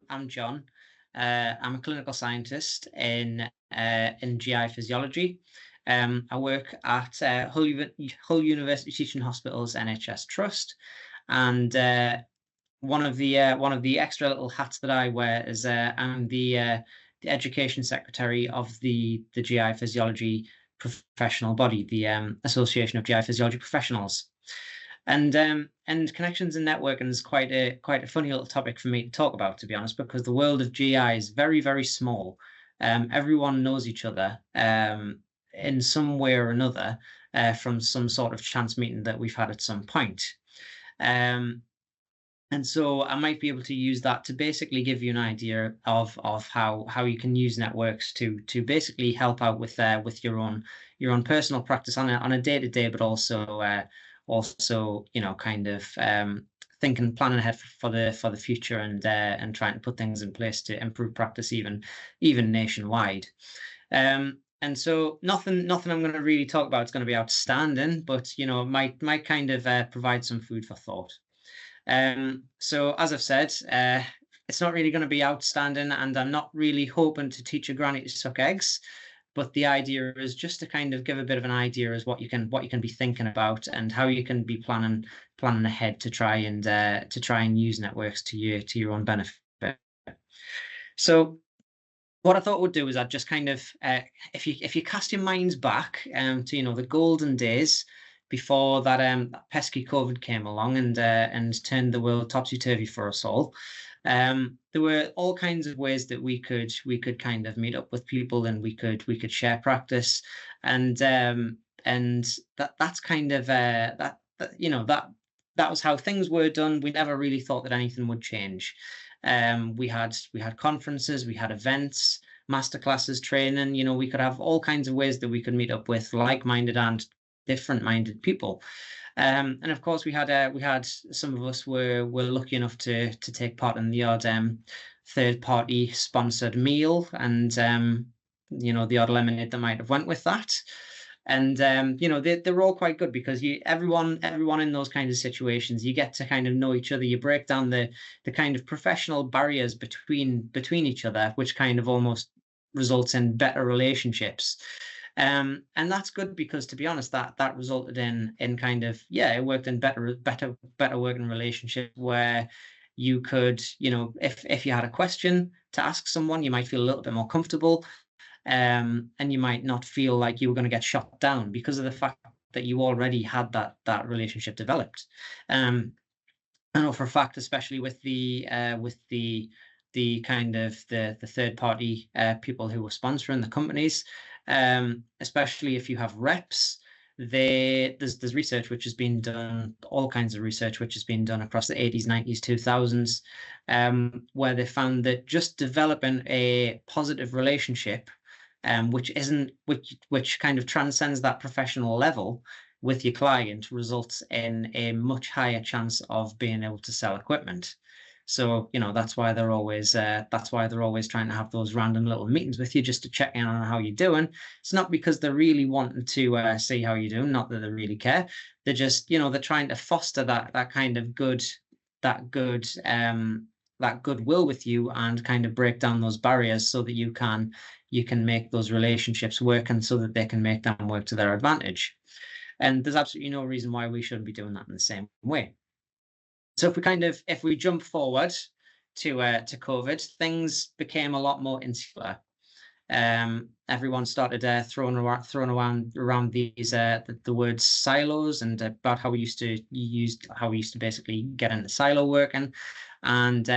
I'm John. I'm a clinical scientist in GI physiology. I work at Hull University Teaching Hospitals NHS Trust, and one of the extra little hats that I wear is I'm the education secretary of the GI physiology professional body, the Association of GI Physiology Professionals. And connections and networking is quite a funny little topic for me to talk about, to be honest, because the world of GI is very, very small. Everyone knows each other in some way or another from some sort of chance meeting that we've had at some point. And so I might be able to use that to basically give you an idea of how you can use networks to basically help out with your own personal practice on a day-to-day, but also kind of thinking, planning ahead for the future, and trying to put things in place to improve practice even nationwide. And so nothing I'm going to really talk about is going to be outstanding, but might kind of provide some food for thought. So as I've said, it's not really going to be outstanding, and I'm not really hoping to teach a granny to suck eggs. But the idea is just to kind of give a bit of an idea as what you can be thinking about, and how you can be planning ahead to try and use networks to your own benefit. So what I thought we'd do is I'd just kind of if you cast your minds back to the golden days before that pesky COVID came along and turned the world topsy-turvy for us all. There were all kinds of ways that we could kind of meet up with people, and we could share practice, and that's kind of that was how things were done. We never really thought that anything would change. We had conferences, we had events, masterclasses, training. We could have all kinds of ways that we could meet up with like-minded and different-minded people. And of course, we had some of us were lucky enough to take part in the odd third-party sponsored meal, and the odd lemonade that might have went with that. And they were all quite good, because everyone in those kinds of situations, you get to kind of know each other. You break down the kind of professional barriers between each other, which kind of almost results in better relationships. And that's good, because, to be honest, that resulted in kind of, it worked in better working relationship, where you could, if you had a question to ask someone, you might feel a little bit more comfortable, and you might not feel like you were going to get shot down because of the fact that you already had that relationship developed. I know for a fact, especially with the kind of the third party people who were sponsoring the companies, especially if you have reps, there's research which has been done, all kinds of research which has been done across the 80s, 90s, 2000s, where they found that just developing a positive relationship, which kind of transcends that professional level with your client, results in a much higher chance of being able to sell equipment. So, that's why they're always trying to have those random little meetings with you, just to check in on how you're doing. It's not because they're really wanting to see how you're doing, not that they really care. They're just, they're trying to foster that kind of that goodwill with you, and kind of break down those barriers, so that you can make those relationships work, and so that they can make them work to their advantage. And there's absolutely no reason why we shouldn't be doing that in the same way. So if we jump forward to COVID, things became a lot more insular. Everyone started throwing around these the word silos, and about how we used to basically get into silo working, and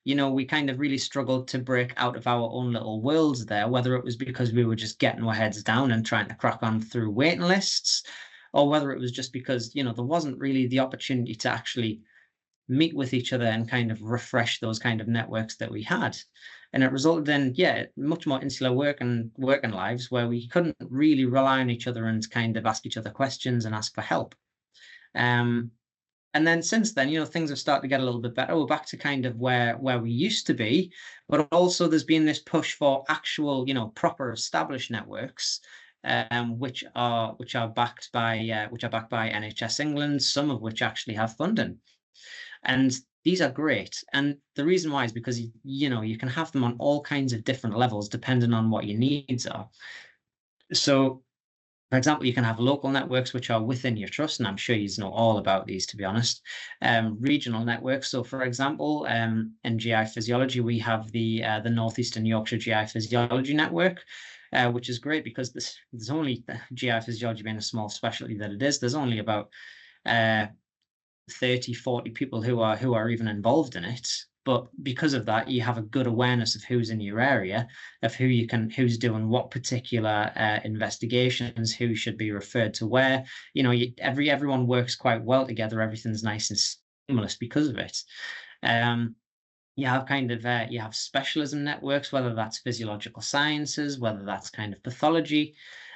we kind of really struggled to break out of our own little worlds there, whether it was because we were just getting our heads down and trying to crack on through waiting lists, or whether it was just because there wasn't really the opportunity to actually meet with each other and kind of refresh those kind of networks that we had. And it resulted in much more insular working lives, where we couldn't really rely on each other and kind of ask each other questions and ask for help. And then since then, things have started to get a little bit better. We're back to kind of where we used to be, but also there's been this push for actual, proper established networks, which are backed by NHS England, some of which actually have funding. And these are great. And the reason why is because, you know, you can have them on all kinds of different levels depending on what your needs are. So, for example, you can have local networks which are within your trust, and I'm sure you know all about these, to be honest. Regional networks. So, for example, in GI physiology, we have the Northeastern Yorkshire GI Physiology Network, which is great because there's only GI physiology being a small specialty that it is. There's only about uh, 30, 40 people who are even involved in it. But because of that, you have a good awareness of who's in your area, of who's doing what particular investigations, who should be referred to where. You know, everyone works quite well together. Everything's nice and seamless because of it. Um, you have you have specialism networks, whether that's physiological sciences, whether that's kind of pathology,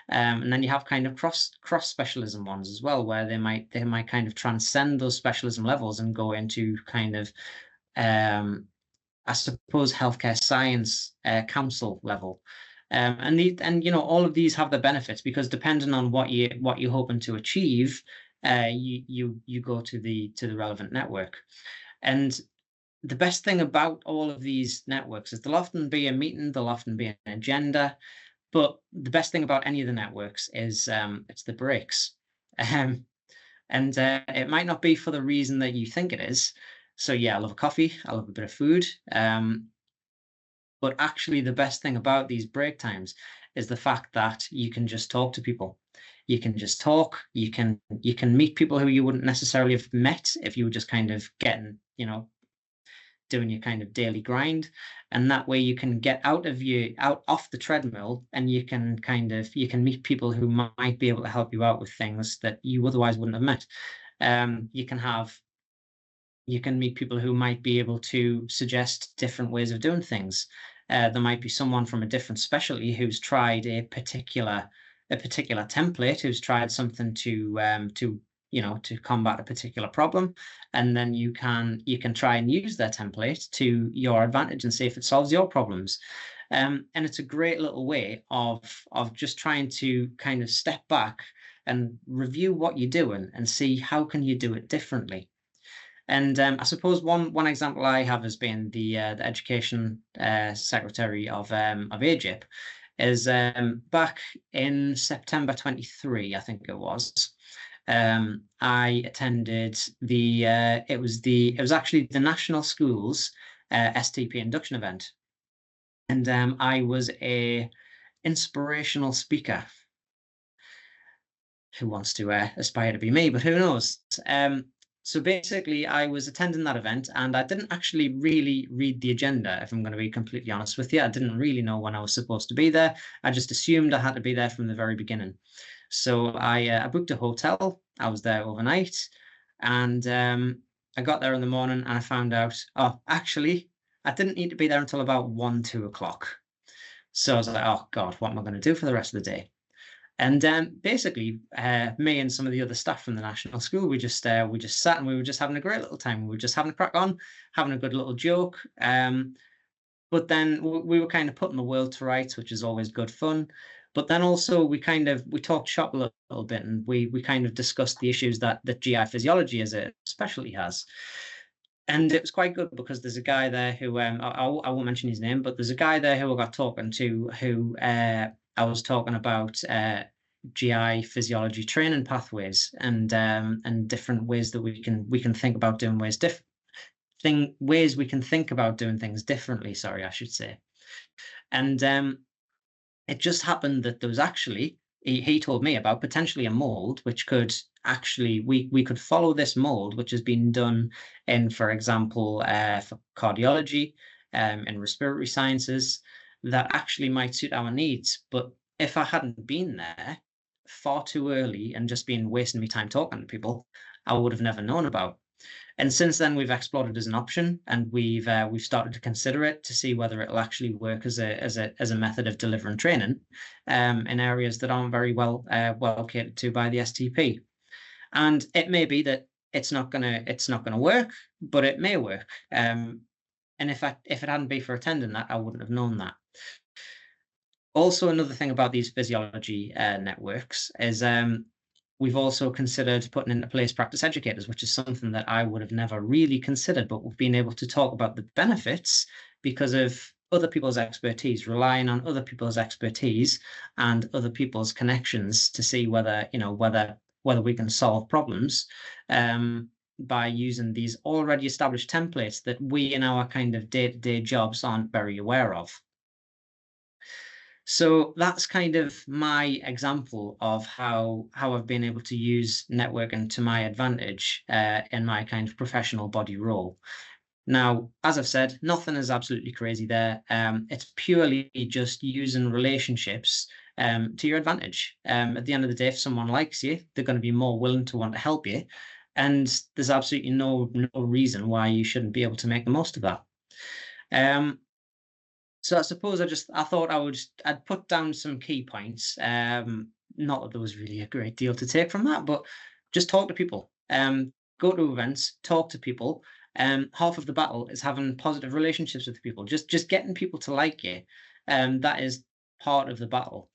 and then you have kind of cross specialism ones as well, where they might kind of transcend those specialism levels and go into kind of um, I suppose healthcare science council level. And you know, all of these have the benefits because depending on what you're hoping to achieve, you go to the relevant network. And the best thing about all of these networks is there'll often be a meeting, there'll often be an agenda, but the best thing about any of the networks is it's the breaks. Um, and it might not be for the reason that you think it is. So yeah, I love a coffee, I love a bit of food. But actually the best thing about these break times is the fact that you can just talk to people. You can just talk, you can meet people who you wouldn't necessarily have met if you were just kind of getting, you know, doing your kind of daily grind, and that way you can get out off the treadmill, and you can meet people who might be able to help you out with things that you otherwise wouldn't have met. You can have you can meet people who might be able to suggest different ways of doing things. There might be someone from a different specialty who's tried a particular template, who's tried something to to combat a particular problem, and then you can try and use their template to your advantage and see if it solves your problems. And it's a great little way of just trying to kind of step back and review what you're doing and see how can you do it differently. And I suppose one example I have has been the education secretary of Egypt, is back in September 23, I think it was. I attended it was actually the National Schools STP induction event, and I was a inspirational speaker. Who wants to aspire to be me? But who knows? So basically, I was attending that event, and I didn't actually really read the agenda, if I'm going to be completely honest with you. I didn't really know when I was supposed to be there. I just assumed I had to be there from the very beginning. So I booked a hotel. I was there overnight, and I got there in the morning, and I found out, oh, actually, I didn't need to be there until about 1, 2 o'clock. So I was like, oh God, what am I going to do for the rest of the day? And basically, me and some of the other staff from the national school, we just sat and we were just having a great little time. We were just having a crack on, having a good little joke. But then we were kind of putting the world to rights, which is always good fun. But then also we talked shop a little bit, and we kind of discussed the issues that GI physiology as a specialty has. And it was quite good because there's a guy there who I won't mention his name, but there's a guy there who I got talking to who I was talking about GI physiology training pathways and different ways that we can think about doing ways we can think about doing things differently. Sorry, I should say. And it just happened that there was actually he told me about potentially a mold which could actually we could follow this mold which has been done in, for example, for cardiology, in respiratory sciences, that actually might suit our needs. But if I hadn't been there far too early and just been wasting my time talking to people, I would have never known about. And since then, we've explored it as an option, and we've started to consider it to see whether it'll actually work as a method of delivering training in areas that aren't very well catered to by the STP. And it may be that it's not gonna work, but it may work. And if it hadn't been for attending that, I wouldn't have known that. Also, another thing about these physiology networks is We've also considered putting into place practice educators, which is something that I would have never really considered, but we've been able to talk about the benefits because of other people's expertise, relying on other people's expertise and other people's connections to see whether, whether we can solve problems by using these already established templates that we in our kind of day-to-day jobs aren't very aware of. So that's kind of my example of how I've been able to use networking to my advantage in my kind of professional body role. Now, as I've said, nothing is absolutely crazy there. It's purely just using relationships to your advantage. At the end of the day, if someone likes you, they're going to be more willing to want to help you, and there's absolutely no reason why you shouldn't be able to make the most of that. So I suppose I thought I'd put down some key points. Not that there was really a great deal to take from that, but just talk to people. Go to events, talk to people. Half of the battle is having positive relationships with people. Just getting people to like you. That is part of the battle.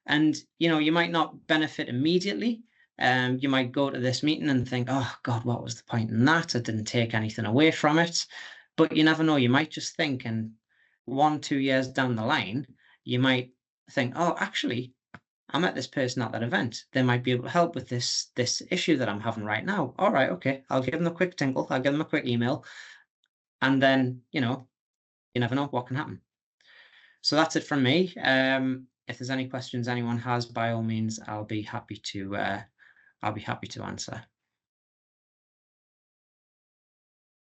And you might not benefit immediately. You might go to this meeting and think, "Oh God, what was the point in that? I didn't take anything away from it." But you never know. You might just think, and 1, 2 years down the line, you might think, "Oh, actually, I met this person at that event. They might be able to help with this issue that I'm having right now. All right, okay, I'll give them a quick tinkle. I'll give them a quick email, and then you never know what can happen." So that's it from me. If there's any questions anyone has, by all means, I'll be happy to answer.